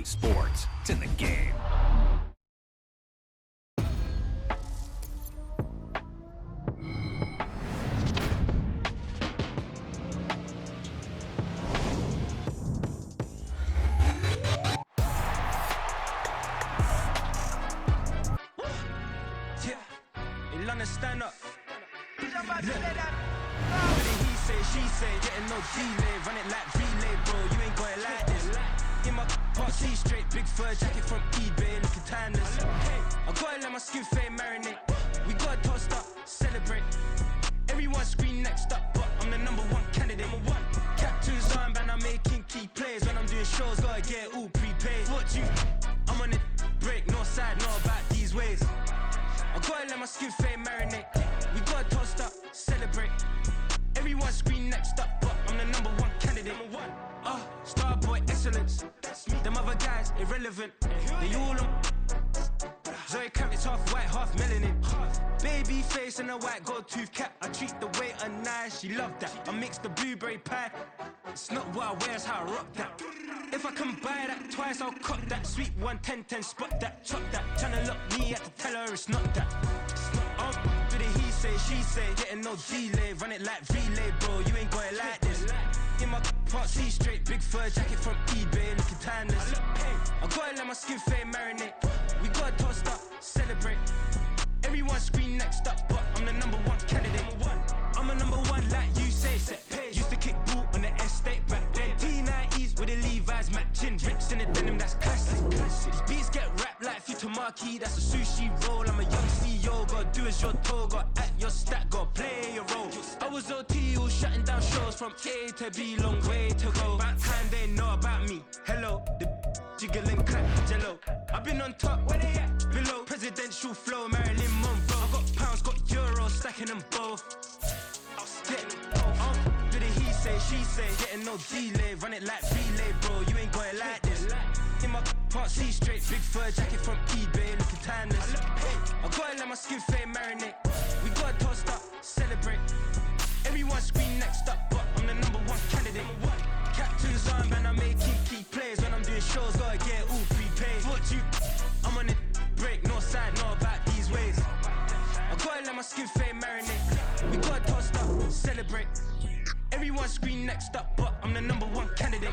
sports. It's in the game. Stand up. Look. What did he say, she say, getting no delay, run it like relay, bro, you ain't got it like this. In my part C straight, big fur jacket from eBay, looking timeless. I gotta let my skin fade marinate. We gotta toast up, celebrate. Everyone scream next up, but I'm the #1 candidate. Captain's armband, I'm making key plays. When I'm doing shows, gotta get it all prepaid. What you? I'm on it, break, no side, know about these ways. I gotta let my skin fade marinate. We gotta toast up, celebrate. Everyone scream next up, but I'm the #1 candidate. Starboy excellence. Them other guys irrelevant. They all on. Zoe Kravitz half white, half melanin. Baby face and a white gold tooth cap. I treat the waiter nice, she love that. I mix the blueberry pie. It's not what I wear, it's how I rock that. If I can buy that twice, I'll cop that. Sweet 110, spot that, chop that. Tryna lock me at the teller, it's not that. Did it he say, she say, getting no delay, run it like relay, bro, you ain't got it like this. In my part C straight, big fur jacket from eBay, looking timeless. I gotta let my skin fade marinate. We gotta toast up, celebrate. Everyone scream next up, but I'm the #1 candidate. I'm a #1 like you say, set page. Used to kick ball on the estate back then. T90s with the Levi's matching. Rips in the denim, that's classic. These beats get wrapped like Futamaki, that's a sushi roll. I'm a young CEO, gotta do as you're told. Gotta act your stat, gotta play your role. I was OT, all shutting down shows from A to B, long way to go. About time they know about me. Hello, the jiggle and clap, jello. I've been on top, where they at? Below, presidential flow, Marilyn Monroe. I got pounds, got euros, stacking them both. Did it he say, she say, getting no delay, run it like relay, bro, you ain't got it like this. In my part C straight, big fur jacket from eBay, looking timeless. I gotta let my skin fade marinate. We gotta toast up, celebrate. Everyone scream next up, but I'm the #1 candidate. Captain's armband, I'm making key plays. When I'm doing shows, gotta get it all prepaid. What you? I'm on it, break, no side, know about these ways. I gotta let my skin fade marinate. We gotta toast up, celebrate. Everyone scream next up, but I'm the #1 candidate.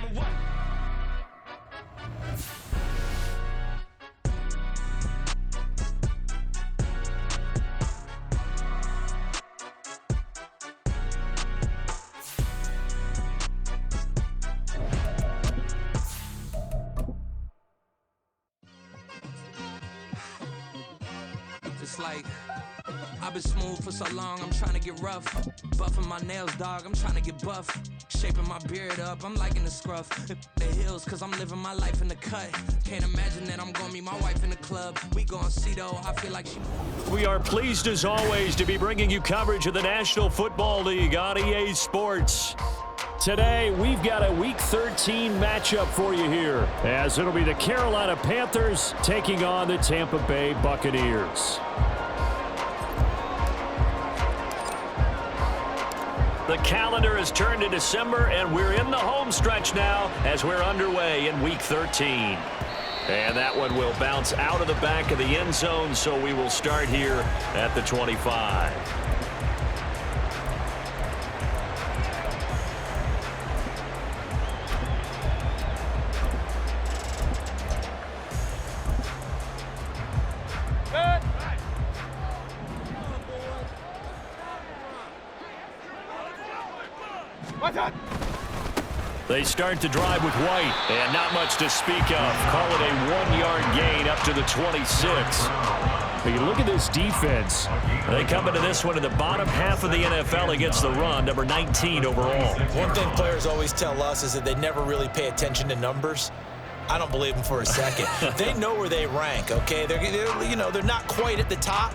It's like I've been smooth for so long, I'm trying to get rough. Buffing my nails, dog, I'm trying to get buff. Shaping my beard up, I'm liking the scruff. The hills, cause I'm living my life in the cut. Can't imagine that I'm gonna meet my wife in the club. We gon' see though, I feel like she... We are pleased as always to be bringing you coverage of the National Football League on EA Sports. Today, we've got a Week 13 matchup for you here, as it'll be the Carolina Panthers taking on the Tampa Bay Buccaneers. The calendar has turned to December, and we're in the home stretch now as we're underway in Week 13. And that one will bounce out of the back of the end zone, so we will start here at the 25. They start to drive with White, and not much to speak of. Call it a 1-yard gain up to the 26. But you look at this defense. They come into this one in the bottom half of the NFL against the run, number 19 overall. One thing players always tell us is that they never really pay attention to numbers. I don't believe them for a second. They know where they rank, okay? They're not quite at the top,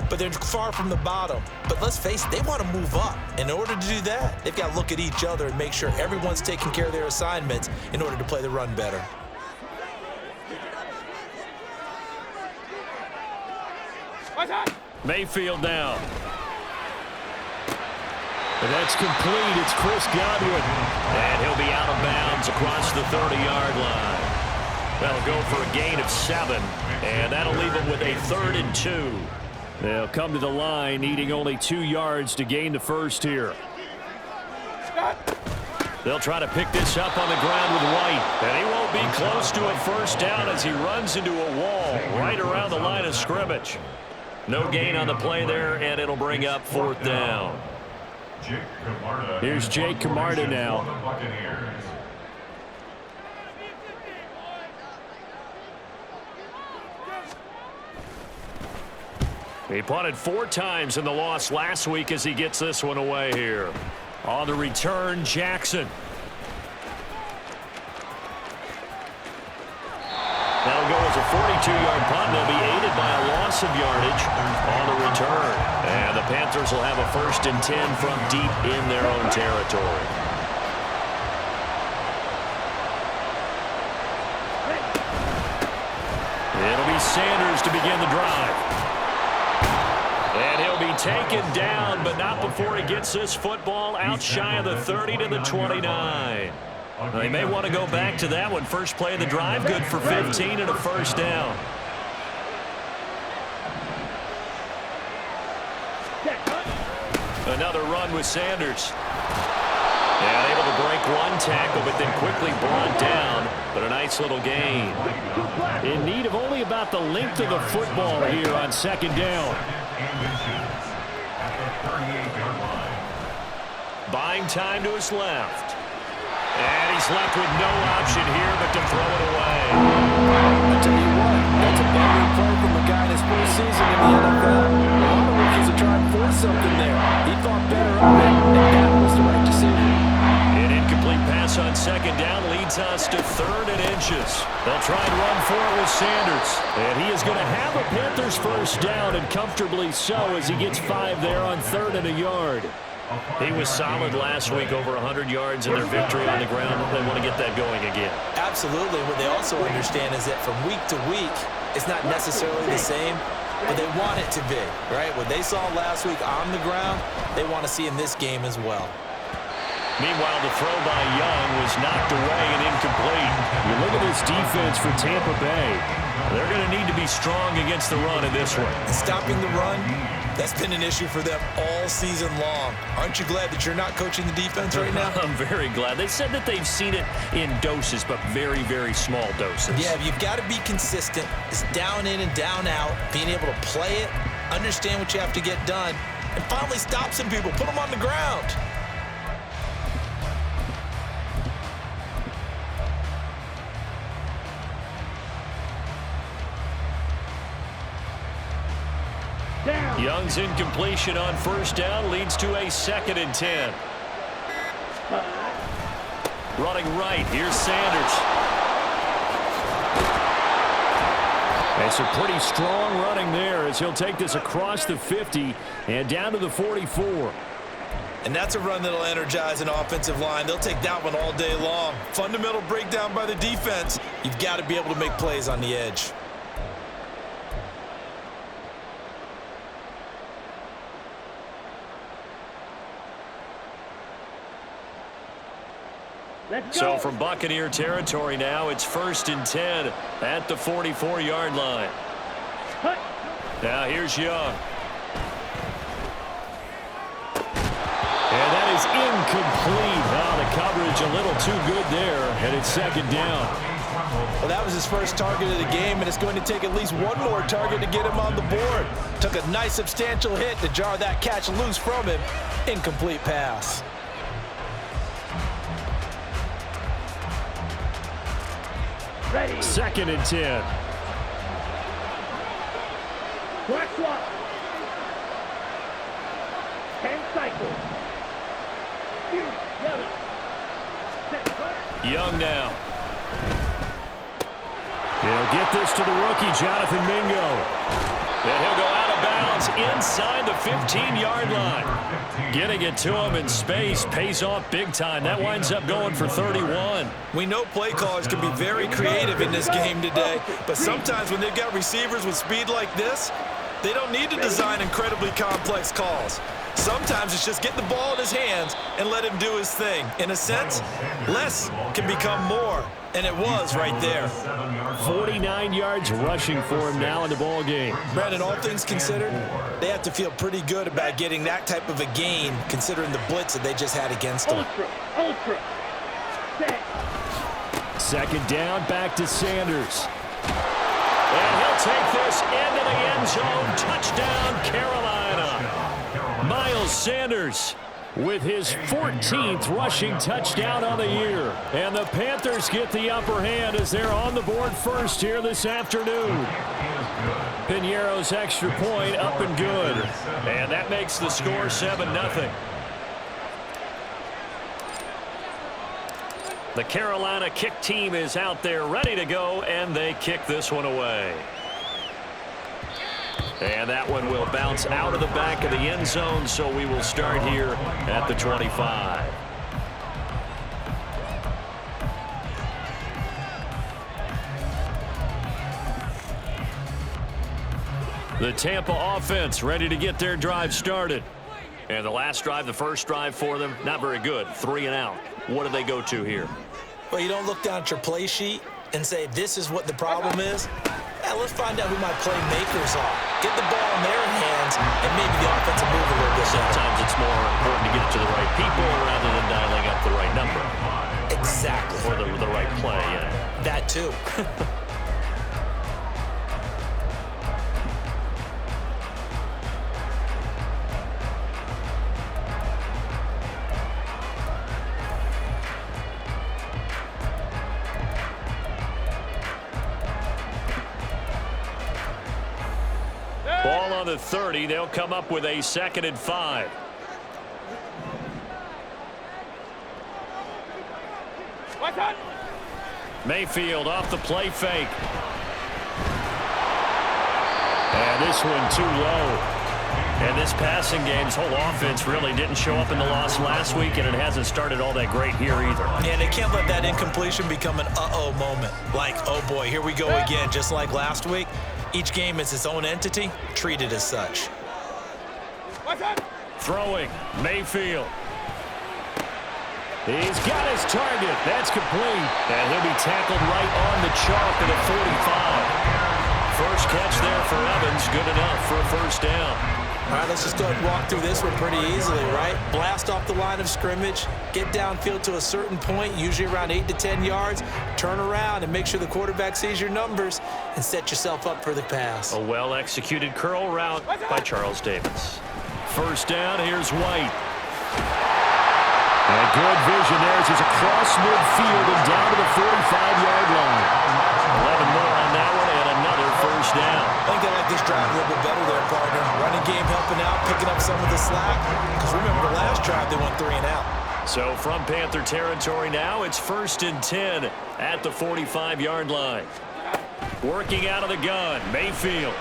but they're far from the bottom. But let's face it, they want to move up. In order to do that, they've got to look at each other and make sure everyone's taking care of their assignments in order to play the run better. Mayfield now. And that's complete. It's Chris Godwin. And he'll be out of bounds across the 30-yard line. That'll go for a gain of 7, and that'll leave them with a 3rd and 2. They'll come to the line needing only 2 yards to gain the first here. They'll try to pick this up on the ground with White, and he won't be close to a first down as he runs into a wall right around the line of scrimmage. No gain on the play there, and it'll bring up 4th down. Here's Jake Camarda now. He punted 4 times in the loss last week as he gets this one away here. On the return, Jackson. That'll go as a 42-yard punt. They'll be aided by a loss of yardage on the return. And the Panthers will have a 1st and 10 from deep in their own territory. It'll be Sanders to begin the drive. And he'll be taken down, but not before he gets this football out shy of the 30 to the 29. They may want to go back to that one. First play of the drive, good for 15 and a first down. Another run with Sanders. And able to break 1 tackle, but then quickly brought down. But a nice little gain. In need of only about the length of the football here on 2nd down. Buying time to his left. And he's left with no option here but to throw it away. I tell you what, that's a veteran play from a guy in his first season in the NFL. A lot of rookies are trying to force something there. He thought better of it, and that was the right decision. An incomplete pass on 2nd down leads us to 3rd and inches. They'll try and run for it with Sanders. And he is going to have a Panthers first down, and comfortably so as he gets 5 there on 3rd and a yard. He was solid last week, over 100 yards in their victory on the ground. They want to get that going again. Absolutely. What they also understand is that from week to week, it's not necessarily the same, but they want it to be, right? What they saw last week on the ground, they want to see in this game as well. Meanwhile, the throw by Young was knocked away and incomplete. You look at this defense for Tampa Bay. They're going to need to be strong against the run in this one. Stopping the run, that's been an issue for them all season long. Aren't you glad that you're not coaching the defense right now? I'm very glad. They said that they've seen it in doses, but very, very small doses. Yeah, you've got to be consistent. It's down in and down out, being able to play it, understand what you have to get done, and finally stop some people, put them on the ground. Young's incompletion on 1st down leads to a 2nd and 10. Running right, here's Sanders. It's a pretty strong running there as he'll take this across the 50 and down to the 44. And that's a run that'll energize an offensive line. They'll take that one all day long. Fundamental breakdown by the defense. You've got to be able to make plays on the edge. So from Buccaneer territory now, it's 1st and 10 at the 44-yard line. Now here's Young. And that is incomplete. Oh, the coverage a little too good there, and it's 2nd down. Well, that was his first target of the game, and it's going to take at least one more target to get him on the board. Took a nice substantial hit to jar that catch loose from him. Incomplete pass. Ready. 2nd and 10. Black swap. 10 cycles. Young now. He'll get this to the rookie, Jonathan Mingo. And he'll go out of bounds inside the 15-yard line. Getting it to him in space pays off big time. That winds up going for 31. We know play callers can be very creative in this game today, but sometimes when they've got receivers with speed like this, they don't need to design incredibly complex calls. Sometimes it's just get the ball in his hands and let him do his thing. In a sense, less can become more, and it was right there. 49 yards rushing for him now in the ball game. Brandon, all things considered, they have to feel pretty good about getting that type of a gain considering the blitz that they just had against them. Second down, back to Sanders. And he'll take this into the end zone. Touchdown, Carolina. Miles Sanders with his 14th rushing touchdown on the year. And the Panthers get the upper hand as they're on the board first here this afternoon. Piñeiro's extra point up and good. And that makes the score 7-0. The Carolina kick team is out there ready to go, and they kick this one away. And that one will bounce out of the back of the end zone, so we will start here at the 25. The Tampa offense ready to get their drive started. And the last drive, the first drive for them, not very good. 3 and out. What do they go to here? Well, you don't look down at your play sheet and say, this is what the problem is. Yeah, let's find out who my playmakers are. Get the ball in their hands, and maybe the offense will move a little bit. Sometimes it's more important to get it to the right people rather than dialing up the right number. Exactly. Or the right play, yeah. That too. Ball on the 30. They'll come up with a 2nd and 5. Mayfield off the play fake. And this one too low. And this passing game's whole offense really didn't show up in the loss last week, and it hasn't started all that great here either. Yeah, they can't let that incompletion become an uh-oh moment. Like, oh boy, here we go again, just like last week. Each game is its own entity, treated as such. Throwing, Mayfield. He's got his target. That's complete. And he'll be tackled right on the chalk at the 45. First catch there for Evans. Good enough for a first down. All right, let's just go ahead and walk through this one pretty easily, right? Blast off the line of scrimmage, get downfield to a certain point, usually around 8 to 10 yards, turn around and make sure the quarterback sees your numbers and set yourself up for the pass. A well-executed curl route by Charles Davis. First down, here's White. And good vision there as he's across midfield and down to the 45-yard line. 11 more on that one and another first down. I think they like this drive a little bit better there, partner. Running game helping out, picking up some of the slack. Because remember, the last drive they went 3 and out. So from Panther territory now, it's 1st and 10 at the 45-yard line. Working out of the gun, Mayfield.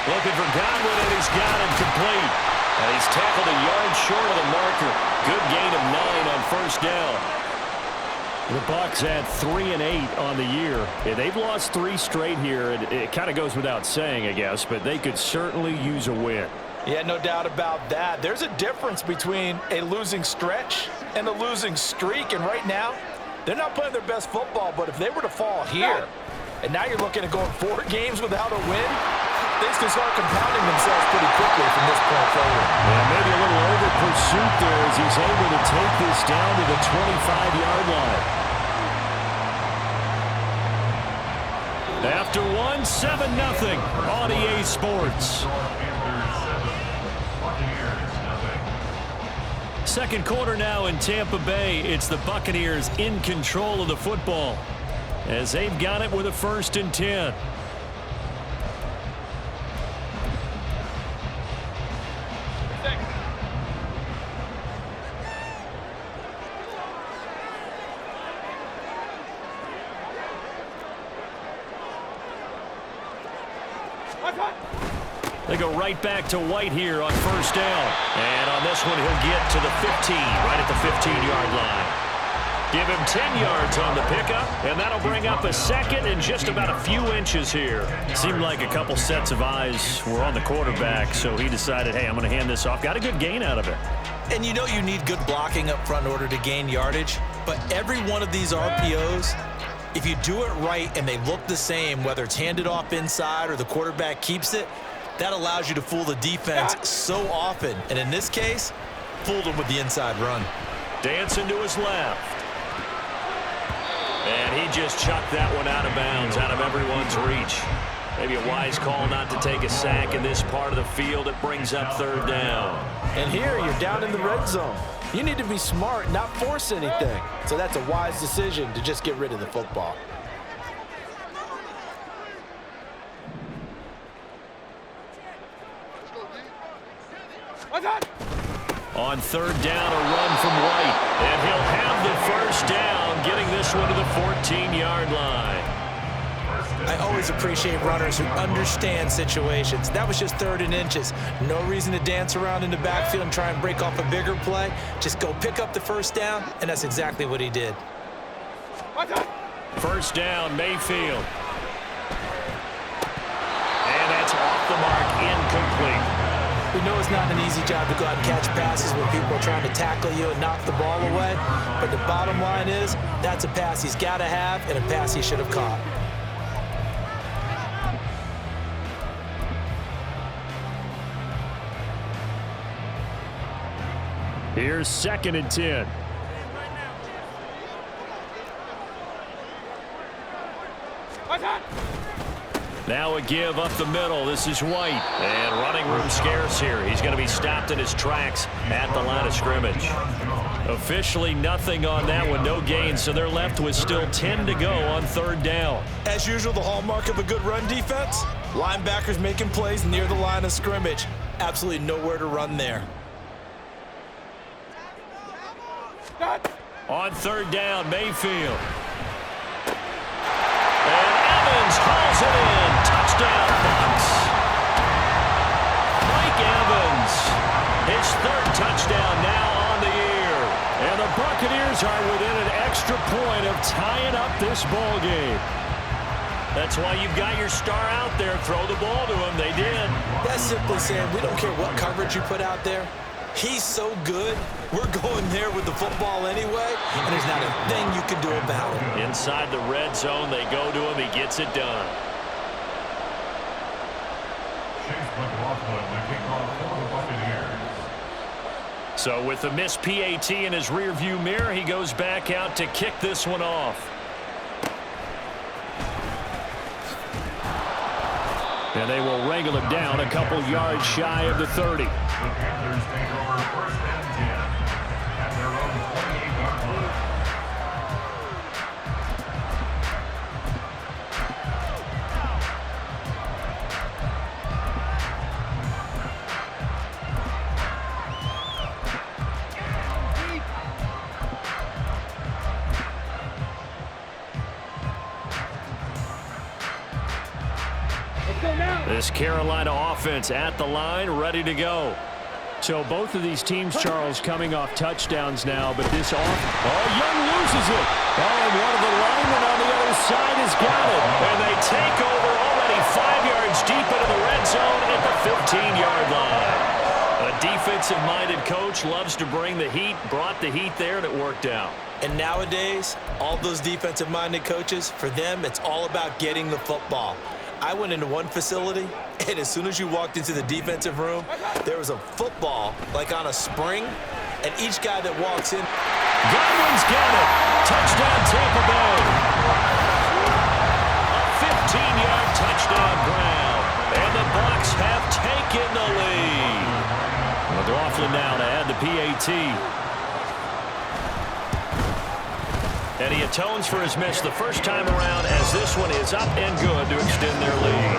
Looking for Godwin, and he's got him complete. And he's tackled a yard short of the marker. Good gain of 9 on first down. The Bucs had 3 and 8 on the year. Yeah, they've lost 3 straight here. It kind of goes without saying, I guess, but they could certainly use a win. Yeah, no doubt about that. There's a difference between a losing stretch and a losing streak, and right now, they're not playing their best football, but if they were to fall here, and now you're looking at going 4 games without a win, things can start compounding themselves pretty quickly from this point forward. Yeah, maybe a little over pursuit there as he's able to take this down to the 25-yard line. After 1, 7-0 on EA Sports. Second quarter now in Tampa Bay. It's the Buccaneers in control of the football as they've got it with a 1st and 10. They go right back to White here on first down. And on this one, he'll get to the 15, right at the 15-yard line. Give him 10 yards on the pickup, and that'll bring up a second and just about a few inches here. Seemed like a couple sets of eyes were on the quarterback, so he decided, hey, I'm going to hand this off. Got a good gain out of it. And you know you need good blocking up front in order to gain yardage, but every one of these RPOs, if you do it right and they look the same, whether it's handed off inside or the quarterback keeps it, that allows you to fool the defense so often. And in this case, fooled him with the inside run. Dancing to his left. And he just chucked that one out of bounds, out of everyone's reach. Maybe a wise call not to take a sack in this part of the field. It brings up third down. And here you're down in the red zone. You need to be smart, not force anything. So that's a wise decision to just get rid of the football. On third down, a run from White. And he'll have the first down, getting this one to the 14-yard line. I always appreciate runners who understand situations. That was just 3rd and inches. No reason to dance around in the backfield and try and break off a bigger play. Just go pick up the first down, and that's exactly what he did. First down, Mayfield. And that's off the mark, incomplete. We know it's not an easy job to go out and catch passes when people are trying to tackle you and knock the ball away. But the bottom line is, that's a pass he's got to have and a pass he should have caught. Here's 2nd and 10. Now a give up the middle. This is White. And running room scarce here. He's going to be stopped in his tracks at the line of scrimmage. Officially nothing on that one. No gain. So they're left with still 10 to go on third down. As usual, the hallmark of a good run defense, linebackers making plays near the line of scrimmage. Absolutely nowhere to run there. On third down, Mayfield. And Evans hauls it in. Touchdown, Bucs. Mike Evans, his 3rd touchdown now on the year. And the Buccaneers are within an extra point of tying up this ball game. That's why you've got your star out there. Throw the ball to him. They did. That's simply saying we don't care what coverage you put out there. He's so good, we're going there with the football anyway, and there's not a thing you can do about it. Inside the red zone, they go to him. He gets it done. So with the missed PAT in his rearview mirror, he goes back out to kick this one off. And they will wrangle him down a couple yards shy of the 30. The Panthers take over 1st and 10 at their own 28-yard line. This Carolina offense at the line, ready to go. So both of these teams, Charles, coming off touchdowns now, but this off. Oh, Young loses it. Oh, and one of the linemen on the other side has got it. And they take over already 5 yards deep into the red zone at the 15-yard line. A defensive-minded coach loves to bring the heat, brought the heat there, and it worked out. And nowadays, all those defensive-minded coaches, for them, it's all about getting the football. I went into one facility, and as soon as you walked into the defensive room, there was a football, like on a spring, and each guy that walks in. Godwin's got it. Touchdown, Tampa Bay. A 15-yard touchdown, Brown. And the Bucs have taken the lead. McLaughlin now to add the PAT. And he atones for his miss the first time around as this one is up and good to extend their lead.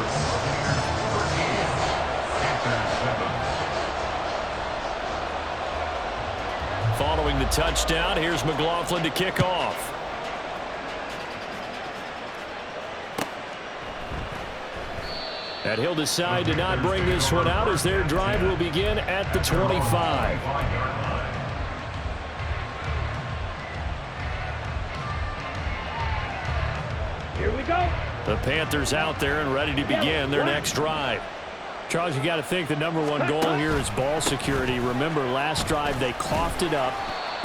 Following the touchdown, here's McLaughlin to kick off. And he'll decide to not bring this one out as their drive will begin at the 25. Here we go. The Panthers out there and ready to begin their next drive. Charles, you got to think the number one goal here is ball security. Remember, last drive they coughed it up.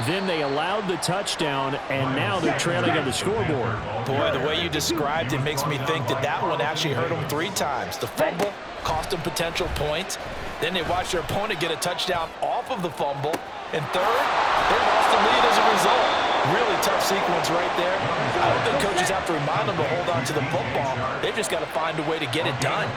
Then they allowed the touchdown, and now they're trailing on the scoreboard. Boy, the way you described it makes me think that one actually hurt them 3 times. The fumble cost them potential points. Then they watched their opponent get a touchdown off of the fumble. And third, they lost the lead as a result. Really tough sequence right there. I don't think coaches have to remind them to hold on to the football. They've just got to find a way to get it done.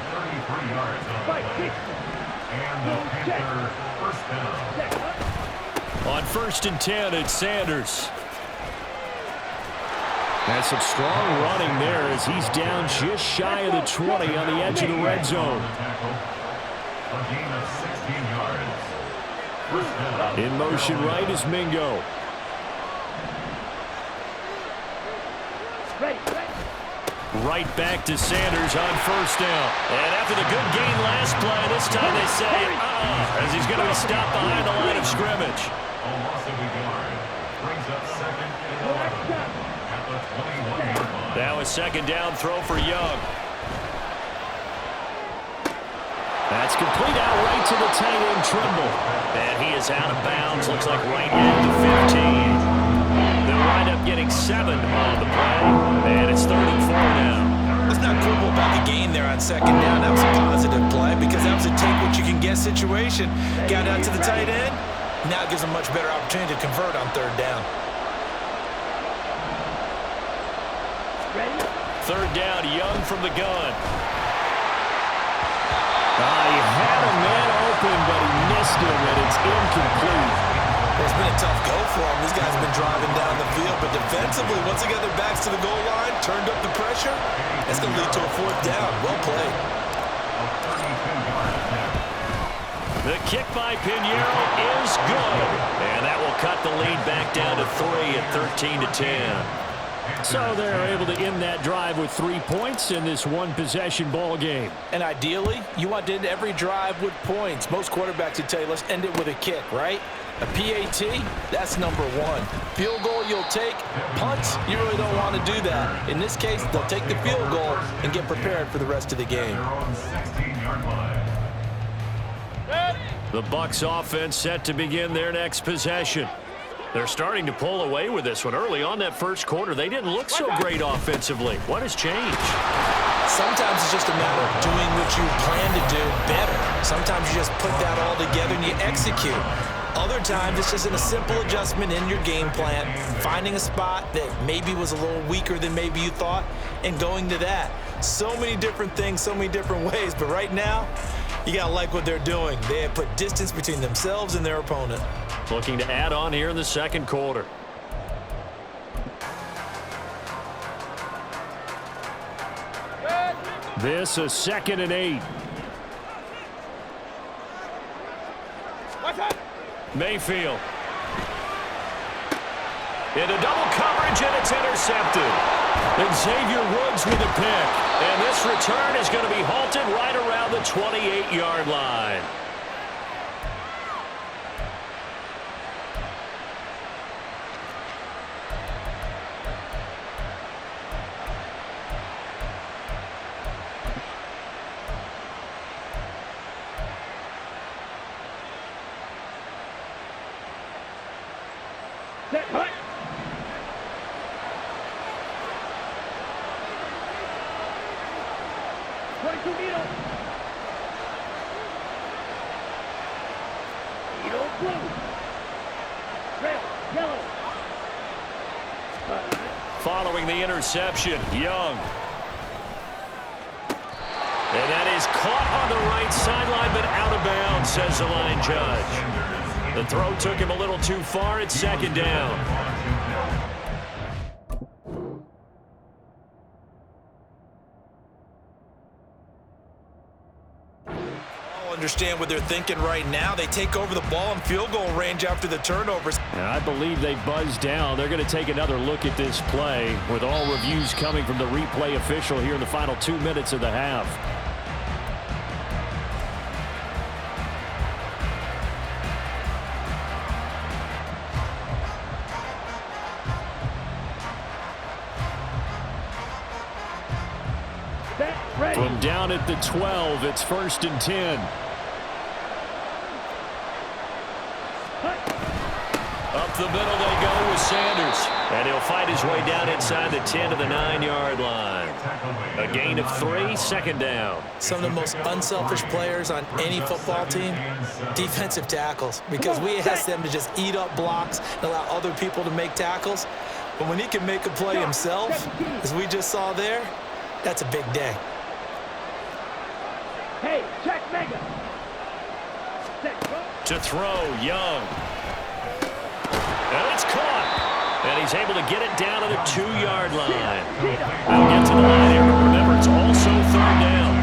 On 1st and 10, it's Sanders. That's some strong running there as he's down just shy of the 20 on the edge of the red zone. In motion right is Mingo. Right back to Sanders on 1st down. And after the good gain last play, this time they say, as he's going to be stopped behind the line of scrimmage. Now a 2nd down throw for Young. That's complete out right to the tight end, Trimble. And he is out of bounds. Looks like right at the 15. They'll wind up getting 7 on the play. And it's 3rd and 4 now. Let's not quibble about the gain there on 2nd down. That was a positive play because that was a take-what-you-can-get situation. Got out to the tight end. Now it gives them a much better opportunity to convert on 3rd down. 3rd down, Young from the gun. He had a man open, but he missed him, and it's incomplete. It's been a tough go for him. These guys have been driving down the field, but defensively, once they got their backs to the goal line, turned up the pressure, that's going to lead to a 4th down. Well played. The kick by Pinheiro is good, and that will cut the lead back down to 3 at 13-10. So they're able to end that drive with 3 points in this one-possession ball game. And ideally, you want to end every drive with points. Most quarterbacks would tell you, let's end it with a kick, right? A PAT, that's number 1. Field goal you'll take. Punts, you really don't want to do that. In this case, they'll take the field goal and get prepared for the rest of the game. The Bucs offense set to begin their next possession. They're starting to pull away with this one. Early on that first quarter, they didn't look so great offensively. What has changed? Sometimes it's just a matter of doing what you plan to do better. Sometimes you just put that all together and you execute. Other times it's just a simple adjustment in your game plan, finding a spot that maybe was a little weaker than maybe you thought, and going to that. So many different things, so many different ways, but right now, you got to like what they're doing. They have put distance between themselves and their opponent. Looking to add on here in the 2nd quarter. This a 2nd and 8. Mayfield. Into double coverage, and it's intercepted. And Xavier Woods with a pick. And this return is going to be halted right around the 28-yard line. Set, hut. Following the interception, Young. And that is caught on the right sideline, but out of bounds, says the line judge. The throw took him a little too far. It's 2nd down. Understand what they're thinking right now. They take over the ball in field goal range after the turnovers. And I believe they buzzed down. They're going to take another look at this play with all reviews coming from the replay official here in the final 2 minutes of the half. From down at the 12, it's 1st and 10. Up the middle they go with Sanders. And he'll fight his way down inside the 10 to the 9-yard line. A gain of 3, 2nd down. Some of the most unselfish players on any football team, defensive tackles, because we ask them to just eat up blocks and allow other people to make tackles. But when he can make a play himself, as we just saw there, that's a big day. Hey, check mega. To throw, Young. And it's caught. And he's able to get it down to the 2-yard line. They'll get to the line here, but remember, it's also 3rd down.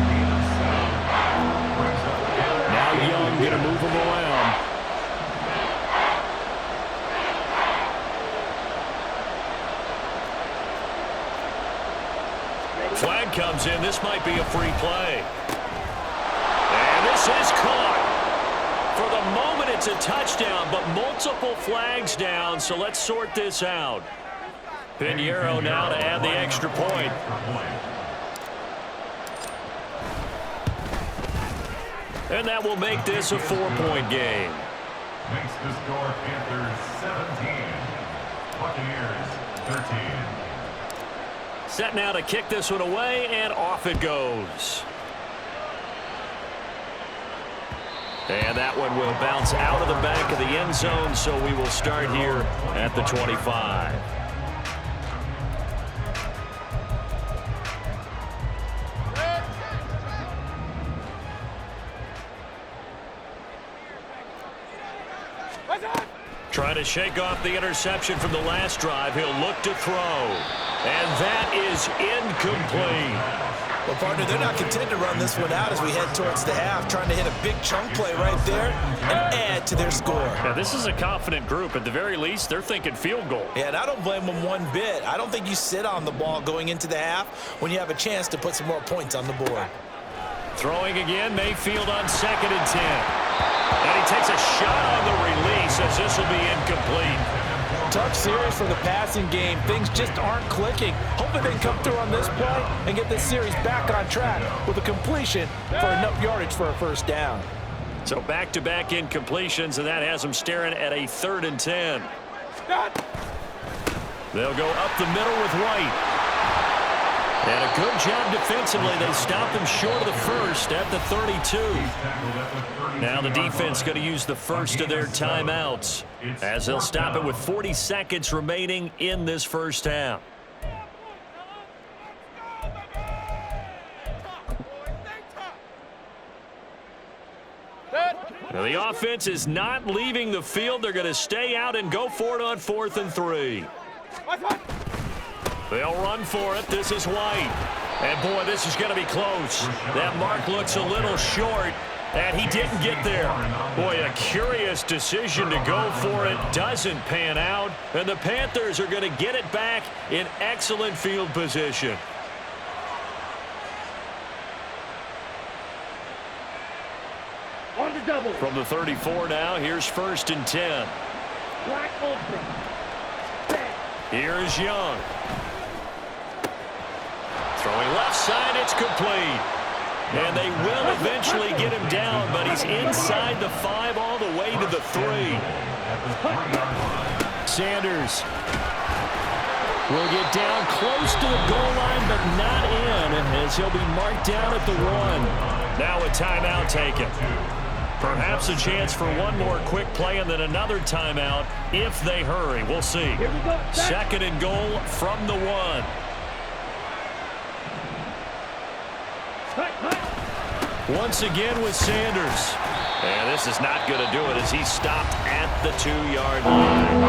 Now Young going to move him around. Flag comes in. This might be a free play. And this is caught. For the moment, it's a touchdown, but multiple flags down, so let's sort this out. Pinheiro now to add the extra point. And that will make this a 4-point game. Makes the score Panthers 17, Buccaneers 13. Set now to kick this one away, and off it goes. And that one will bounce out of the back of the end zone, so we will start here at the 25. Trying to shake off the interception from the last drive. He'll look to throw. And that is incomplete. Well, partner, they're not content to run this one out as we head towards the half, trying to hit a big chunk play right there and add to their score. Yeah, this is a confident group. At the very least, they're thinking field goal. Yeah, and I don't blame them one bit. I don't think you sit on the ball going into the half when you have a chance to put some more points on the board. Throwing again, Mayfield on 2nd and 10. And he takes a shot on the release as this will be incomplete. Tough series for the passing game. Things just aren't clicking. Hoping they can come through on this play and get this series back on track with a completion for enough yardage for a 1st down. So back-to-back incompletions, and that has them staring at a 3rd and 10. They'll go up the middle with White. And a good job defensively. They stopped him short of the 1st at the 32. Now the defense going to use the first of their timeouts as they'll stop it with 40 seconds remaining in this 1st half. Now the offense is not leaving the field. They're going to stay out and go for it on 4th and 3. They'll run for it. This is White. And, boy, this is going to be close. That mark looks a little short, and he didn't get there. Boy, a curious decision to go for it. Doesn't pan out, and the Panthers are going to get it back in excellent field position. On the double. From the 34 now, here's 1st and 10. Black open. Here is Young. Throwing left side, it's complete. And they will eventually get him down, but he's inside the 5 all the way to the 3. Sanders will get down close to the goal line, but not in, as he'll be marked down at the 1. Now a timeout taken. Perhaps a chance for one more quick play and then another timeout if they hurry. We'll see. 2nd and goal from the 1. Once again with Sanders. And this is not going to do it as he stopped at the 2-yard line.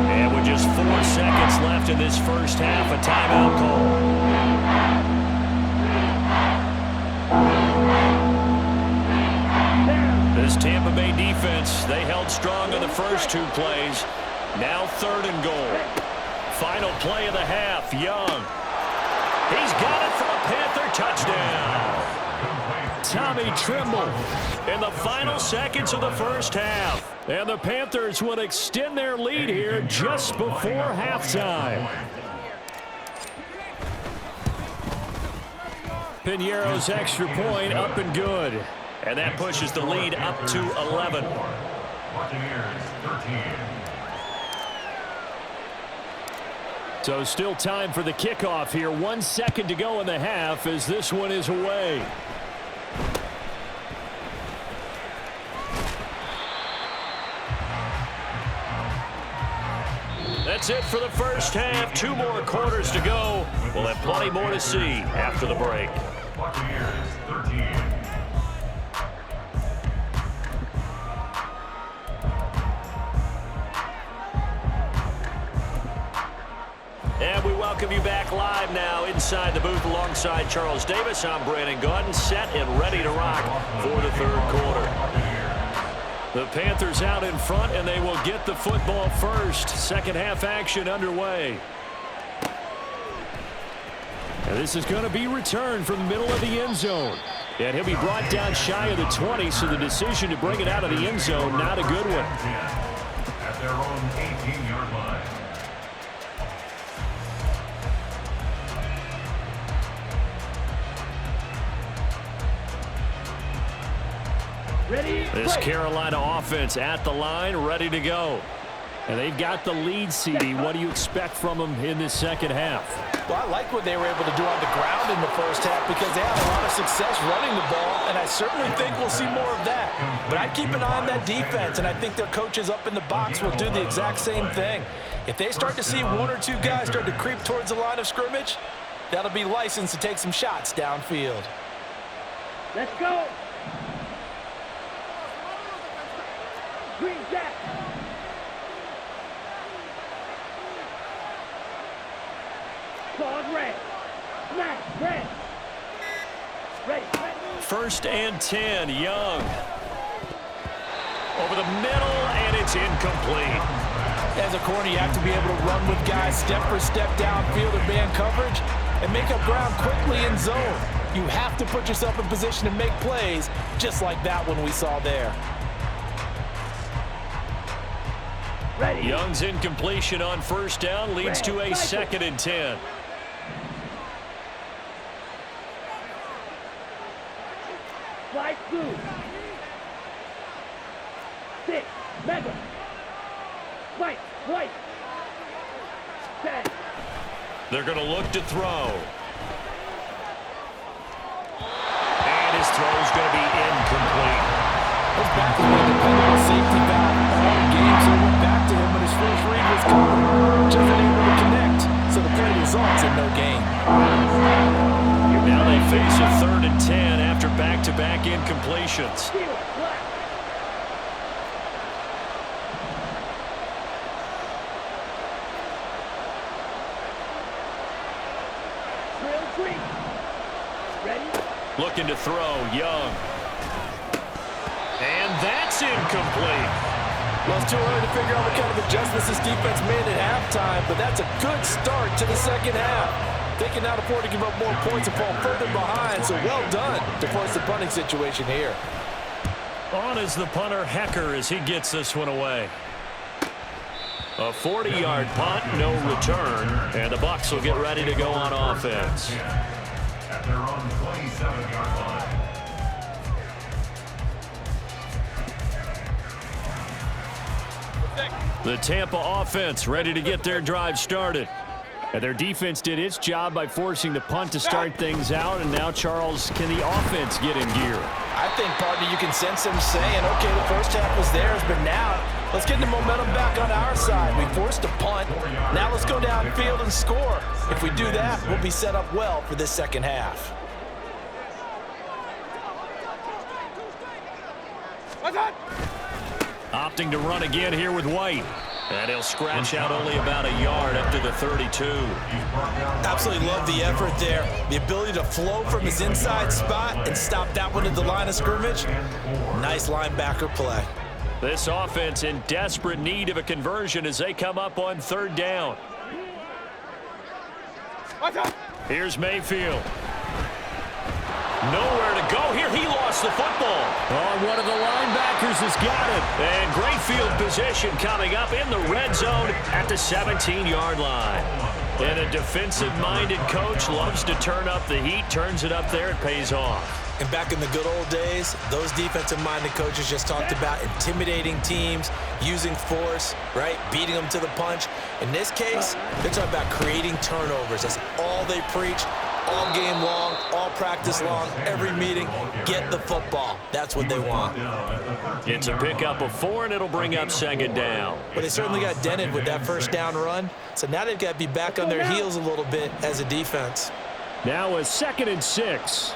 And with just 4 seconds left in this 1st half, a timeout call. This Tampa Bay defense, they held strong on the first 2 plays. Now 3rd and goal. Final play of the half, Young. He's got it for a Panther touchdown. Tommy Tremble in the final seconds of the 1st half. And the Panthers will extend their lead here just before halftime. Piñeiro's extra point up and good. And that pushes the lead up to 11. Buccaneers 13. So still time for the kickoff here. 1 second to go in the half as this one is away. That's it for the first half. 2 more quarters to go. We'll have plenty more to see after the break. Buccaneers 13. And we welcome you back live now inside the booth alongside Charles Davis. I'm Brandon Gaudin, set and ready to rock for the third quarter. The Panthers out in front, and they will get the football first. Second half action underway. And this is going to be returned from the middle of the end zone. And he'll be brought down shy of the 20, so the decision to bring it out of the end zone, not a good one. At their own 18-yard line. Ready? This play. Carolina offense at the line, ready to go. And they've got the lead, CD. What do you expect from them in this second half? Well, I like what they were able to do on the ground in the first half because they had a lot of success running the ball, and I certainly think we'll see more of that. But I'd keep an eye on that defense, and I think their coaches up in the box will do the exact same thing. If they start to see 1 or 2 guys start to creep towards the line of scrimmage, that'll be licensed to take some shots downfield. Let's go. Green Jack. Claws red. Smash red. Ready. First and 10, Young. Over the middle, and it's incomplete. As a corner, you have to be able to run with guys step for step downfield or man coverage and make up ground quickly in zone. You have to put yourself in position to make plays just like that one we saw there. Ready. Young's incompletion on first down leads to a second and 10. Slide through. 6. Mega. White. White. 10. They're going to look to throw. And his throw's going to be incomplete. His back has been a dependable safety valve all game, so it went back to him, but his first read was covered. Just unable to connect, so the play results in no gain. Now they face a 3rd and 10 after back-to-back incompletions. Drill green. Ready. Looking to throw, Young. And that's incomplete. Well, it's too early to figure out what kind of adjustments this defense made at halftime, but that's a good start to the second half. They can not afford to give up more points and fall further behind, so well done to force the punting situation here. On is the punter, Hecker, as he gets this one away. A 40-yard punt, no return, and the Bucs will get ready to go on offense. At their own 27-yard line. The Tampa offense ready to get their drive started. And their defense did its job by forcing the punt to start things out. And now, Charles, can the offense get in gear? I think, partner, you can sense them saying, okay, the first half was theirs, but now let's get the momentum back on our side. We forced a punt. Now let's go downfield and score. If we do that, we'll be set up well for this second half. Opting to run again here with White. And he'll scratch out only about a yard up to the 32. Absolutely love the effort there. The ability to flow from his inside spot and stop that one at the line of scrimmage. Nice linebacker play. This offense in desperate need of a conversion as they come up on 3rd down. Here's Mayfield. Nowhere to go here. He lost the football. Oh, one of the linebackers has got it. And great field position coming up in the red zone at the 17-yard line. And a defensive-minded coach loves to turn up the heat, turns it up there, it pays off. And back in the good old days, those defensive-minded coaches just talked about intimidating teams, using force, right, beating them to the punch. In this case, they're talking about creating turnovers. That's all they preach, all game long, all practice long, every meeting. Get the football. That's what they want. It's a pickup of 4, and it'll bring up second down. Well, they certainly got dented with that first down run, so now they've got to be back on their heels a little bit as a defense. Now a 2nd and 6.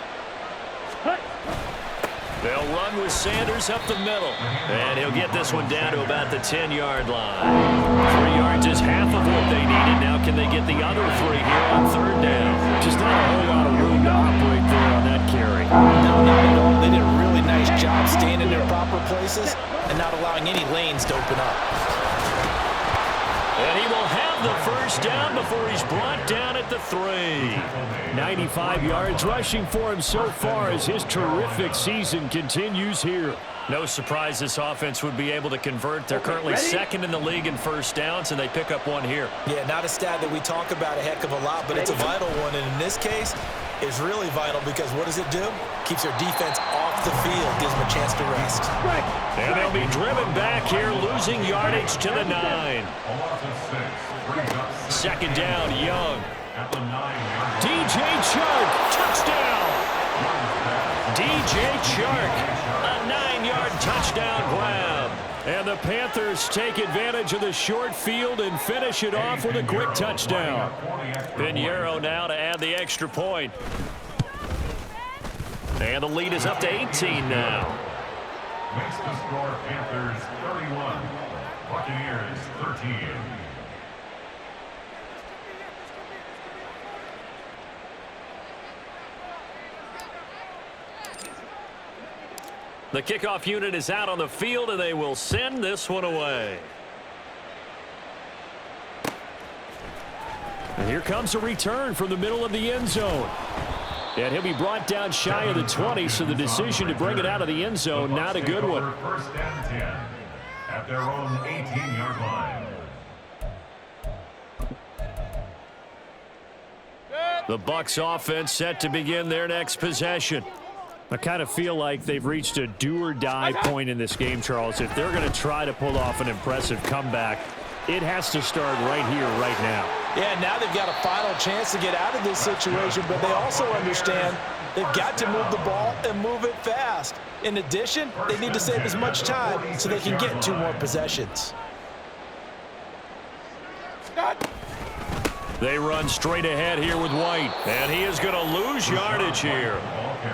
They'll run with Sanders up the middle. And he'll get this one down to about the 10-yard line. 3 yards is half of what they needed. Now can they get the other 3 here on 3rd down? Just not a whole lot of room to operate there on that carry. No, not at all. They did a really nice job staying in their proper places and not allowing any lanes to open up. And he will have the first down before he's brought down at the 3. 95 yards rushing for him so far as his terrific season continues here. No surprise this offense would be able to convert. They're currently 2nd in the league in first downs, and they pick up 1 here. Yeah, not a stat that we talk about a heck of a lot, but it's a vital one. And in this case, it's really vital because what does it do? Keeps their defense off the field, gives them a chance to rest. And they'll be driven back here, losing yardage to the 9. Second down, Young. DJ Chark, touchdown. DJ Chark, a 9-yard touchdown grab. And the Panthers take advantage of the short field and finish it off with a quick touchdown. Pinheiro now to add the extra point. And the lead is up to 18 now. Makes the score Panthers 31, Buccaneers 13. The kickoff unit is out on the field, and they will send this one away. And here comes a return from the middle of the end zone. And he'll be brought down shy of the 20, so the decision to bring it out of the end zone, not a good one. First and 10 at their own 18-yard line. The Bucs offense set to begin their next possession. I kind of feel like they've reached a do-or-die point in this game, Charles. If they're going to try to pull off an impressive comeback, it has to start right here, right now. Yeah, now they've got a final chance to get out of this situation, but they also understand they've got to move the ball and move it fast. In addition, they need to save as much time so they can get 2 more possessions. They run straight ahead here with White, and he is going to lose yardage here.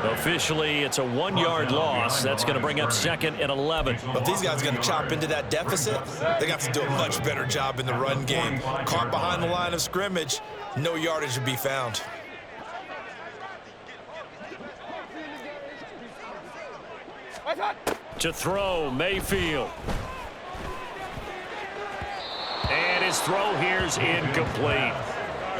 Officially, it's a 1-yard loss. That's going to bring up 2nd and 11. But these guys are going to chop into that deficit. They have to do a much better job in the run game. Caught behind the line of scrimmage, no yardage to be found. To throw, Mayfield. And his throw here is incomplete.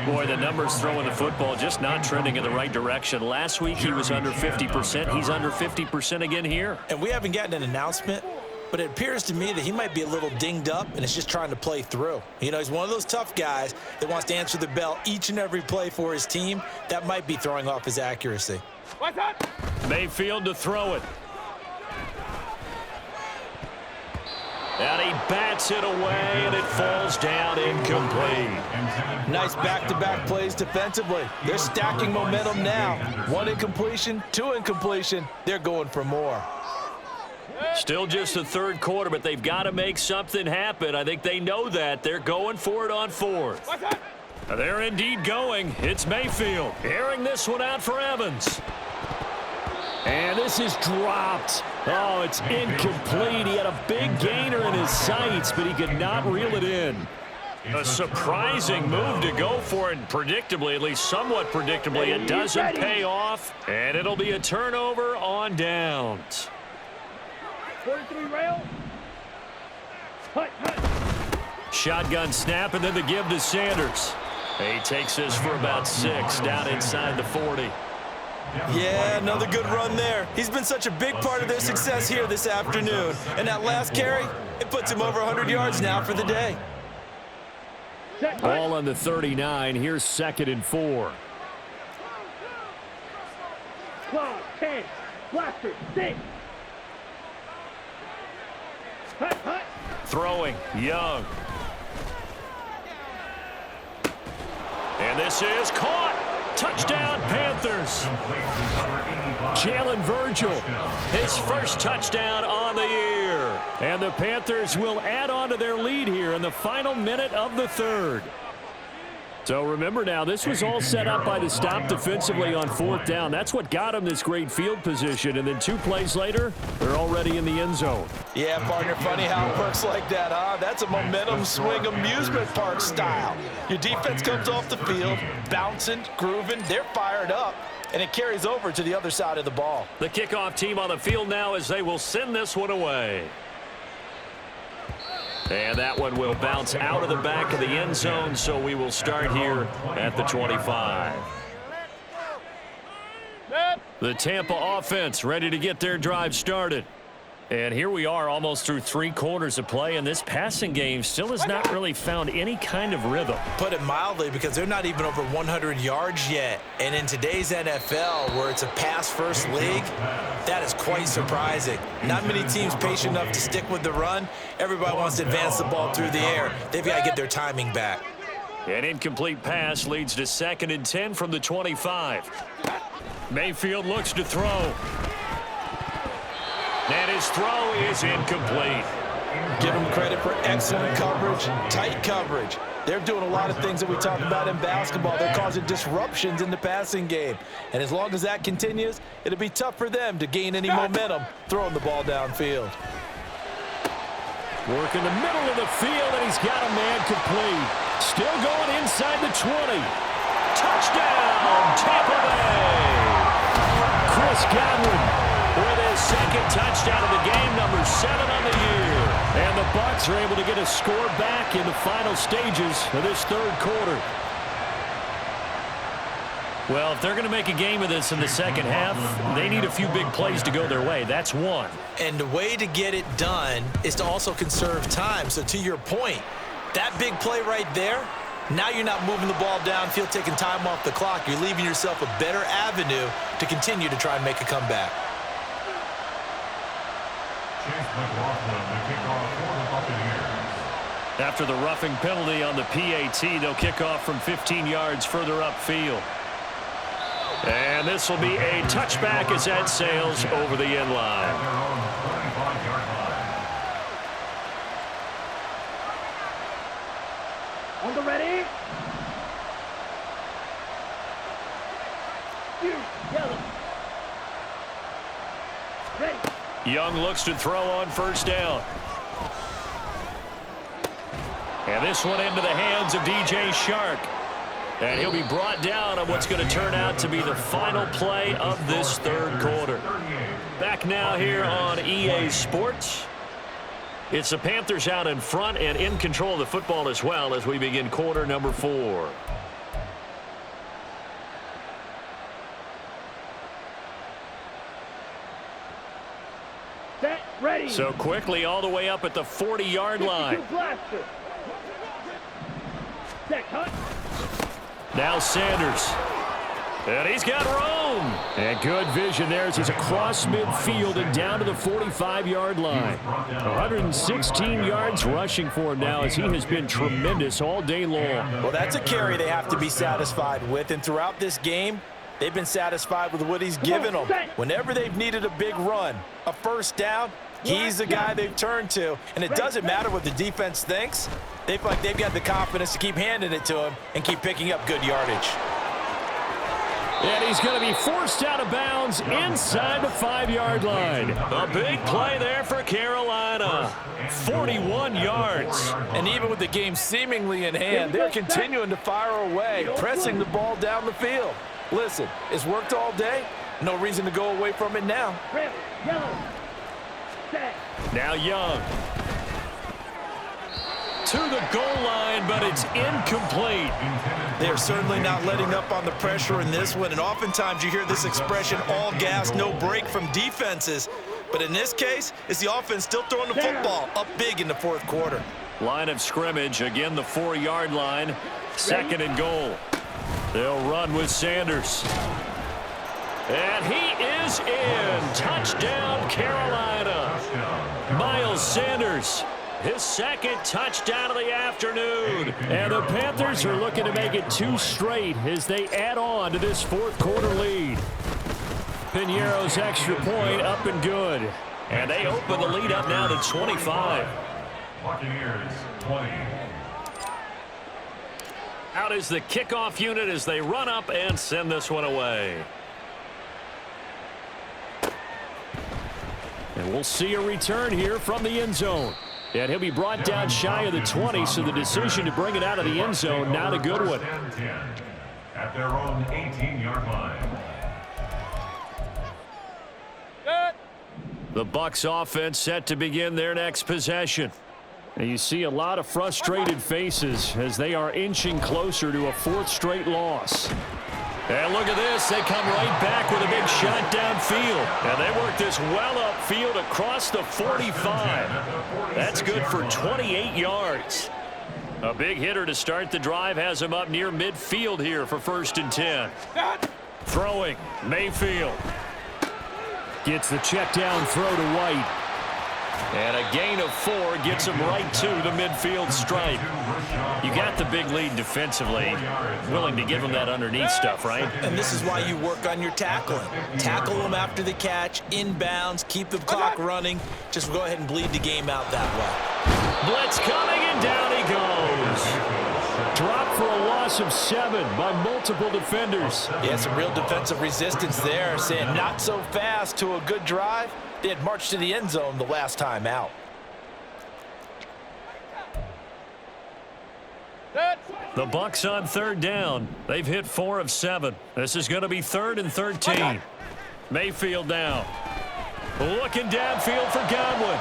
Boy, the numbers throwing the football just not trending in the right direction. Last week he was under 50%. He's under 50% again here. And we haven't gotten an announcement, but it appears to me that he might be a little dinged up and is just trying to play through. You know, he's one of those tough guys that wants to answer the bell each and every play for his team. That might be throwing off his accuracy. Mayfield to throw it. And he bats it away, and it falls down incomplete. Nice back-to-back plays defensively. They're stacking momentum now. 1 incompletion, 2 incompletion. They're going for more. Still just the 3rd quarter, but they've got to make something happen. I think they know that. They're going for it on 4th. They're indeed going. It's Mayfield. Airing this one out for Evans. And this is dropped. Oh, it's incomplete. He had a big gainer in his sights, but he could not reel it in. A surprising move to go for it, predictably, at least somewhat predictably. It doesn't pay off, and it'll be a turnover on downs. 43 rail. Shotgun snap, and then the give to Sanders. He takes this for about 6 down inside the 40. Yeah, another good run there. He's been such a big part of their success here this afternoon. And that last carry, it puts him over 100 yards now for the day. Ball on the 39. Here's 2nd and 4. Claw, 10, blaster, 6. Hut, hut. Throwing, Young. And this is caught. Touchdown, Panthers. Jalen Virgil, his first touchdown on the year. And the Panthers will add on to their lead here in the final minute of the 3rd. So remember now, this was all set up by the stop defensively on 4th down. That's what got them this great field position. And then 2 plays later, they're already in the end zone. Yeah, partner, funny how it works like that, huh? That's a momentum swing amusement park style. Your defense comes off the field, bouncing, grooving, they're fired up, and it carries over to the other side of the ball. The kickoff team on the field now as they will send this one away. And that one will bounce out of the back of the end zone, so we will start here at the 25. The Tampa offense ready to get their drive started. And here we are almost through 3 quarters of play, and this passing game still has not really found any kind of rhythm. Put it mildly, because they're not even over 100 yards yet. And in today's NFL, where it's a pass-first league, that is quite surprising. Not many teams patient enough to stick with the run. Everybody wants to advance the ball through the air. They've got to get their timing back. An incomplete pass leads to 2nd and 10 from the 25. Mayfield looks to throw. And his throw is incomplete. Give them credit for excellent coverage, tight coverage. They're doing a lot of things that we talk about in basketball. They're causing disruptions in the passing game. And as long as that continues, it'll be tough for them to gain any momentum throwing the ball downfield. Work in the middle of the field, and he's got a man complete. Still going inside the 20. Touchdown, Tampa Bay. Chris Godwin with his 2nd touchdown of the game, number 7 on the year. And the Bucs are able to get a score back in the final stages of this 3rd quarter. Well, if they're going to make a game of this in the 2nd half, they need a few big plays to go their way. That's one. And the way to get it done is to also conserve time. So to your point, that big play right there, now you're not moving the ball downfield, taking time off the clock. You're leaving yourself a better avenue to continue to try and make a comeback. After the roughing penalty on the PAT, they'll kick off from 15 yards further upfield. And this will be a touchback as that sails over the end line. On the ready. Yellow. Ready. Young looks to throw on 1st down. And this one into the hands of DJ Shark. And he'll be brought down on what's going to turn out to be the final play of this 3rd quarter. Back now here on EA Sports. It's the Panthers out in front and in control of the football as well as we begin quarter number 4. Set, ready. So quickly all the way up at the 40-yard line. Blaster. Set, hut. Now Sanders. And he's got room. And good vision there as he's across midfield and down to the 45-yard line. 116 yards rushing for him now as he has been tremendous all day long. Well, that's a carry they have to be satisfied with. And throughout this game, they've been satisfied with what he's given them. Whenever they've needed a big run, a 1st down, he's the guy they've turned to. And it doesn't matter what the defense thinks. They feel like they've got the confidence to keep handing it to him and keep picking up good yardage. And he's going to be forced out of bounds inside the 5-yard line. A big play there for Carolina. 41 yards. And even with the game seemingly in hand, they're continuing to fire away, pressing the ball down the field. Listen, it's worked all day. No reason to go away from it now. Red, yellow. Set. Now Young. To the goal line, but it's incomplete. They're certainly not letting up on the pressure in this one, and oftentimes you hear this expression, all gas, no break from defenses. But in this case, it's the offense still throwing the football up big in the 4th quarter. Line of scrimmage, again the 4-yard line. 2nd and goal. They'll run with Sanders. And he is in. Touchdown, Carolina. Miles Sanders, his 2nd touchdown of the afternoon. And the Panthers are looking to make it 2 straight as they add on to this 4th quarter lead. Piñeiro's extra point up and good. And they open the lead up now to 25. Buccaneers 20. Out is the kickoff unit as they run up and send this one away. And we'll see a return here from the end zone. And he'll be brought down shy of the 20, so the decision to bring it out of the end zone, not a good one. At their own 18-yard line. The Bucs offense set to begin their next possession. And you see a lot of frustrated faces as they are inching closer to a 4th straight loss. And look at this. They come right back with a big shot downfield. And they work this well upfield across the 45. That's good for 28 yards. A big hitter to start the drive has him up near midfield here for 1st and 10. Throwing, Mayfield. Gets the check down throw to White. And a gain of 4 gets him right to the midfield stripe. You got the big lead defensively. Willing to give him that underneath stuff, right? And this is why you work on your tackling. Tackle them after the catch, inbounds, keep the clock running. Just go ahead and bleed the game out that way. Blitz coming, and down he goes. Dropped for a loss of 7 by multiple defenders. Yeah, some real defensive resistance there, saying not so fast to a good drive. They had marched to the end zone the last time out. The Bucs on 3rd down. They've hit 4 of 7. This is going to be 3rd and 13. Mayfield now. Looking downfield for Godwin.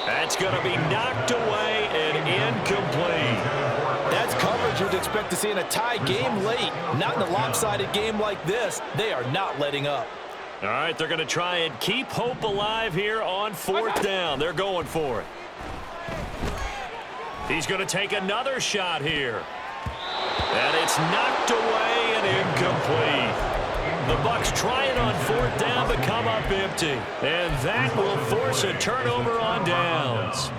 That's going to be knocked away and incomplete. That's coverage you'd expect to see in a tie game late. Not in a lopsided game like this. They are not letting up. All right, they're going to try and keep hope alive here on 4th down. They're going for it. He's going to take another shot here. And it's knocked away and incomplete. The Bucs try it on 4th down but come up empty. And that will force a turnover on downs.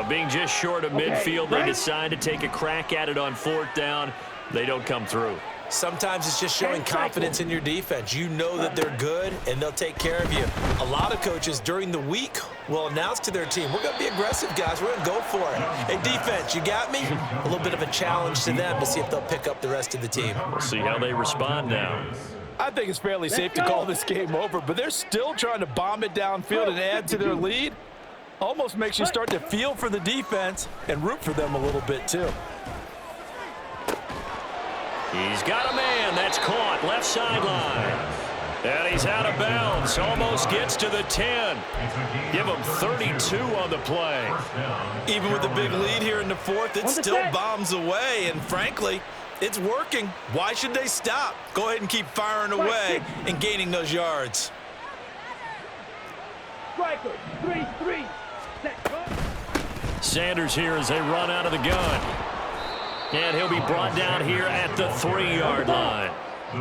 Being just short of midfield, they decide to take a crack at it on 4th down. They don't come through. Sometimes it's just showing confidence in your defense. You know that they're good, and they'll take care of you. A lot of coaches during the week will announce to their team, we're going to be aggressive, guys. We're going to go for it. Hey, defense, you got me? A little bit of a challenge to them to see if they'll pick up the rest of the team. We'll see how they respond now. I think it's fairly safe to call this game over, but they're still trying to bomb it downfield and add to their lead. Almost makes you start to feel for the defense and root for them a little bit, too. He's got a man. That's caught. Left sideline. And he's out of bounds. Almost gets to the 10. Give him 32 on the play. Even with the big lead here in the 4th, it still bombs away. And frankly, it's working. Why should they stop? Go ahead and keep firing away and gaining those yards. Striker, 3-3. Set, go. Sanders here as they run out of the gun. And he'll be brought down here at the 3-yard line.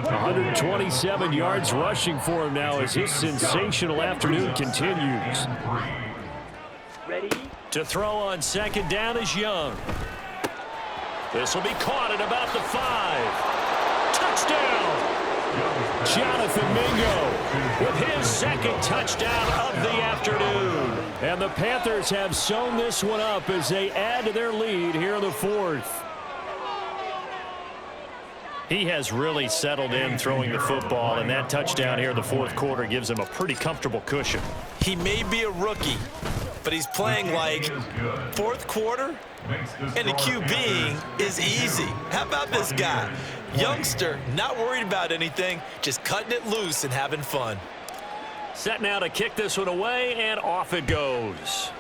127 yards rushing for him now as his sensational afternoon continues. Ready? To throw on 2nd down is Young. This will be caught at about the 5. Touchdown! Jonathan Mingo with his 2nd touchdown of the afternoon. And the Panthers have sewn this one up as they add to their lead here in the 4th. He has really settled in throwing the football, and that touchdown here in the 4th quarter gives him a pretty comfortable cushion. He may be a rookie, but he's playing like 4th quarter, and the QBing is easy. How about this guy? Youngster, not worried about anything, just cutting it loose and having fun. Set now to kick this one away, and off it goes.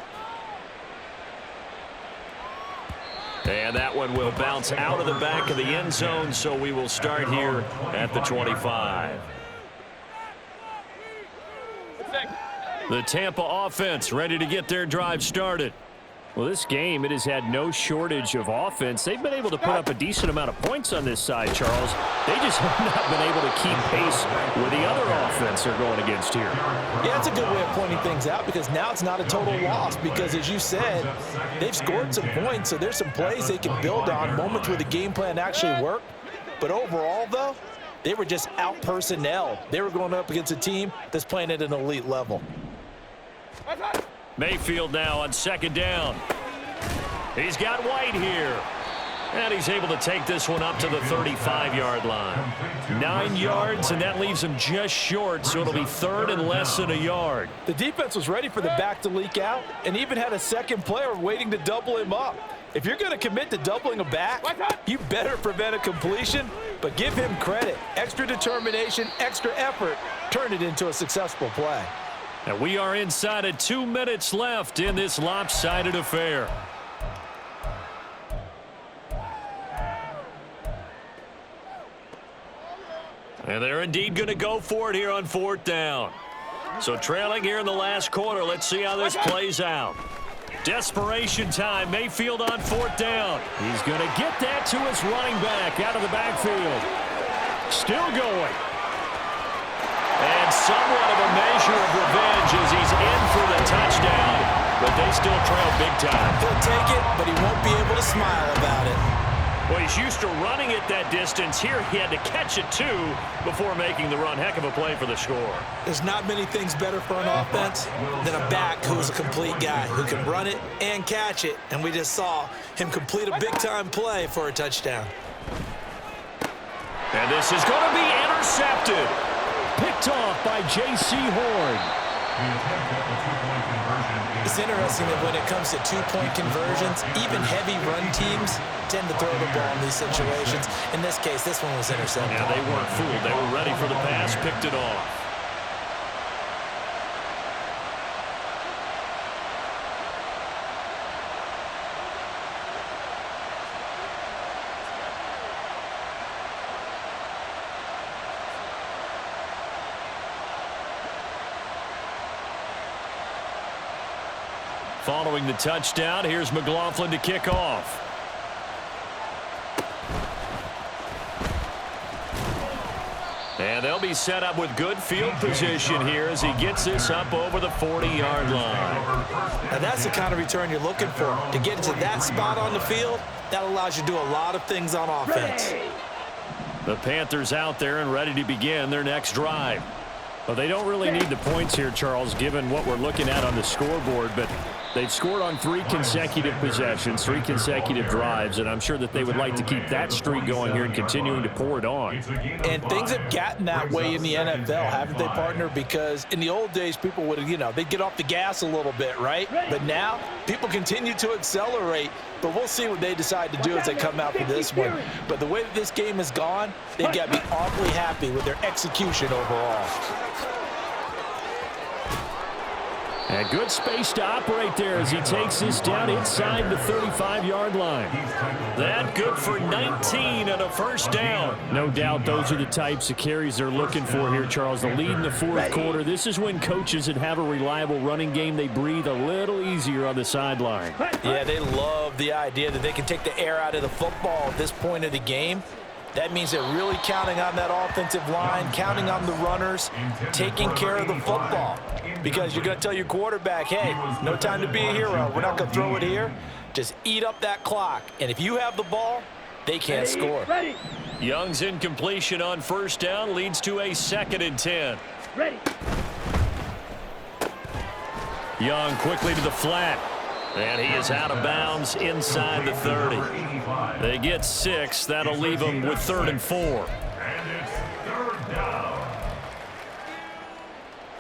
And that one will bounce out of the back of the end zone, so we will start here at the 25. The Tampa offense ready to get their drive started. Well, this game, it has had no shortage of offense. They've been able to put up a decent amount of points on this side, Charles. They just have not been able to keep pace with the other offense they're going against here. Yeah, it's a good way of pointing things out because now it's not a total loss because, as you said, they've scored some points, so there's some plays they can build on, moments where the game plan actually worked. But overall, though, they were just out-personnel. They were going up against a team that's playing at an elite level. Mayfield now on second down. He's got White here. And he's able to take this one up to the 35-yard line. 9 yards, and that leaves him just short, so it'll be third and less than a yard. The defense was ready for the back to leak out and even had a second player waiting to double him up. If you're going to commit to doubling a back, you better prevent a completion, but give him credit. Extra determination, extra effort, turn it into a successful play. And we are inside of 2 minutes left in this lopsided affair. And they're indeed going to go for it here on fourth down. So trailing here in the last quarter. Let's see how this plays out. Desperation time. Mayfield on fourth down. He's going to get that to his running back out of the backfield. Still going. And somewhat of a measure of revenge as he's in for the touchdown. But they still trail big time. He'll take it, but he won't be able to smile about it. Well, he's used to running it that distance. Here he had to catch it, too, before making the run. Heck of a play for the score. There's not many things better for an offense than a back who's a complete guy who can run it and catch it. And we just saw him complete a big-time play for a touchdown. And this is going to be intercepted. Picked off by J.C. Horn. It's interesting that when it comes to two-point conversions, even heavy run teams tend to throw the ball in these situations. In this case, this one was intercepted. Yeah, they weren't fooled. They were ready for the pass, picked it off. Following the touchdown, here's McLaughlin to kick off. And they'll be set up with good field position here as he gets this up over the 40-yard line. Now that's the kind of return you're looking for. To get into that spot on the field, that allows you to do a lot of things on offense. The Panthers out there and ready to begin their next drive. Well, they don't really need the points here, Charles, given what we're looking at on the scoreboard, but they've scored on 3 consecutive possessions, 3 consecutive drives, and I'm sure that they would like to keep that streak going here and continuing to pour it on. And things have gotten that way in the NFL, haven't they, partner? Because in the old days, people would, they'd get off the gas a little bit, right? But now, people continue to accelerate, but we'll see what they decide to do as they come out for this one. But the way that this game has gone, they've got to be awfully happy with their execution overall. And good space to operate there as he takes this down inside the 35-yard line. That good for 19 and a first down. No doubt those are the types of carries they're looking for here, Charles. The lead in the fourth quarter. This is when coaches that have a reliable running game, they breathe a little easier on the sideline. Yeah, they love the idea that they can take the air out of the football at this point of the game. That means they're really counting on that offensive line, counting on the runners, taking care of the football. Because you're going to tell your quarterback, hey, no time to be a hero. We're not going to throw it here. Just eat up that clock. And if you have the ball, they can't score. Young's incompletion on first down leads to a 2nd and 10. Young quickly to the flat. And he is out of bounds inside the 30. They get 6. That'll leave them with 3rd and 4. And it's 3rd down.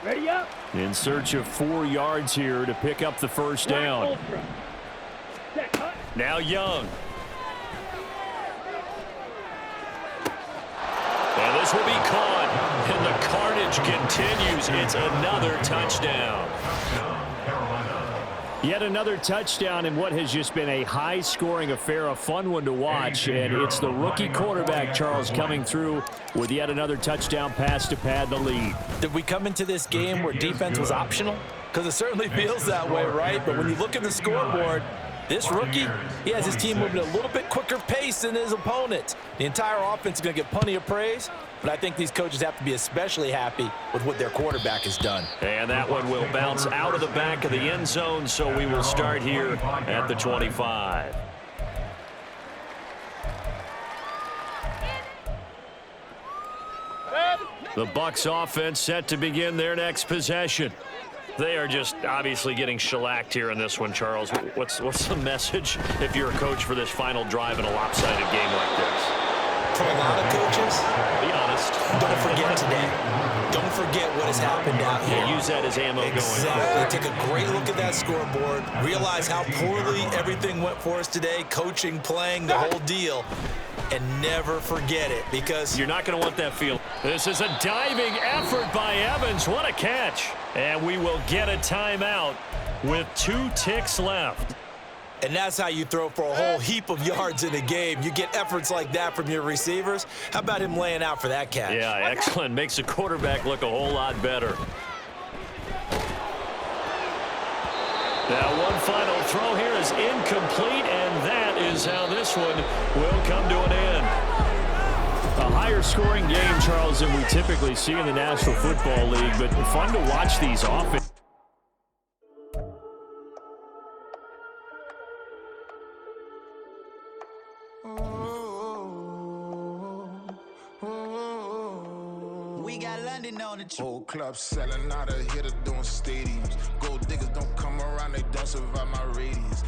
Ready up. In search of 4 yards here to pick up the first down. Now Young. And this will be caught. And the carnage continues. It's another touchdown. Yet another touchdown in what has just been a high-scoring affair, a fun one to watch. And it's the rookie quarterback, Charles, coming through with yet another touchdown pass to pad the lead. Did we come into this game where defense was optional? Because it certainly feels that way, right? But when you look at the scoreboard, this rookie, he has his team moving at a little bit quicker pace than his opponent. The entire offense is going to get plenty of praise, but I think these coaches have to be especially happy with what their quarterback has done. And that one will bounce out of the back of the end zone, so we will start here at the 25. The Bucs offense set to begin their next possession. They are just obviously getting shellacked here in this one, Charles. What's the message if you're a coach for this final drive in a lopsided game like this? For a lot of coaches, Be honest. don't forget today. Don't forget what has happened out here. Yeah, use that as ammo going Exactly. Take a great look at that scoreboard. Realize how poorly everything went for us today. Coaching, playing, the whole deal. And never forget it, because You're not going to want that feel. This is a diving effort by Evans. What a catch. And we will get a timeout with 2 ticks left. and that's how you throw for a whole heap of yards in a game. You get efforts like that from your receivers. How about him laying out for that catch? Yeah, excellent. Makes the quarterback look a whole lot better. Now, one final throw here is incomplete, and that is how this one will come to an end. A higher scoring game, Charles, than we typically see in the National Football League, but fun to watch these offenses. We got London on the Whole club selling out of hitter doing stadiums. Gold diggers don't come around, they don't survive my radius.